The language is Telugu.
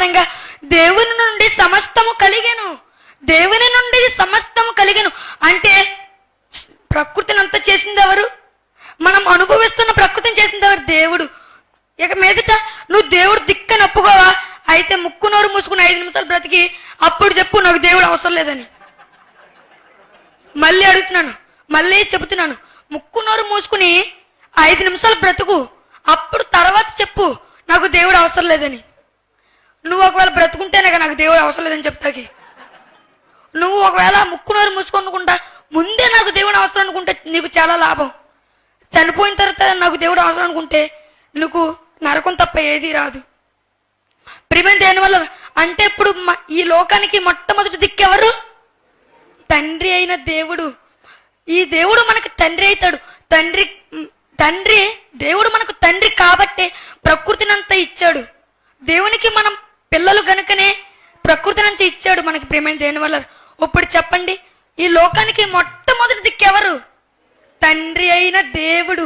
ఇంకా దేవుని నుండి సమస్తము కలిగెను, దేవుని నుండి సమస్తము కలిగెను అంటే ప్రకృతిని అంతా చేసింది ఎవరు? మనం అనుభవిస్తున్న ప్రకృతిని చేసింది ఎవరు? దేవుడు. ఇక మీదట నువ్వు దేవుడు దిక్కని ఒప్పుకోవా? అయితే ముక్కు నోరు మూసుకుని 5 నిమిషాలు బ్రతికి అప్పుడు చెప్పు నాకు దేవుడు అవసరం లేదని. మళ్ళీ అడుగుతున్నాను, మళ్ళీ చెబుతున్నాను, ముక్కు నోరు మూసుకుని 5 నిమిషాలు బ్రతుకు, అప్పుడు తర్వాత చెప్పు నాకు దేవుడు అవసరం లేదని. నువ్వు ఒకవేళ బ్రతుకుంటేనే నాకు దేవుడు అవసరం లేదని చెప్తాకి. నువ్వు ఒకవేళ ముక్కు నోరు మూసుకొనుకుంటా ముందే నాకు దేవుడు అవసరం అనుకుంటే నీకు చాలా లాభం. చనిపోయిన తర్వాత నాకు దేవుడు అవసరం అనుకుంటే నీకు నరకం తప్ప ఏది రాదు. ప్రియమైన దేనివల్ల అంటే ఇప్పుడు ఈ లోకానికి మొట్టమొదటి దిక్కెవరు? తండ్రి అయిన దేవుడు. ఈ దేవుడు మనకు తండ్రి అవుతాడు. తండ్రి దేవుడు మనకు తండ్రి కాబట్టే ప్రకృతిని అంతా ఇచ్చాడు. దేవునికి మనం పిల్లలు గనుకనే ప్రకృతిని అంతా ఇచ్చాడు మనకి. ప్రియమైన దేనివల్ల ఇప్పుడు చెప్పండి, ఈ లోకానికి మొట్టమొదటి దిక్కెవరు? తండ్రి అయిన దేవుడు.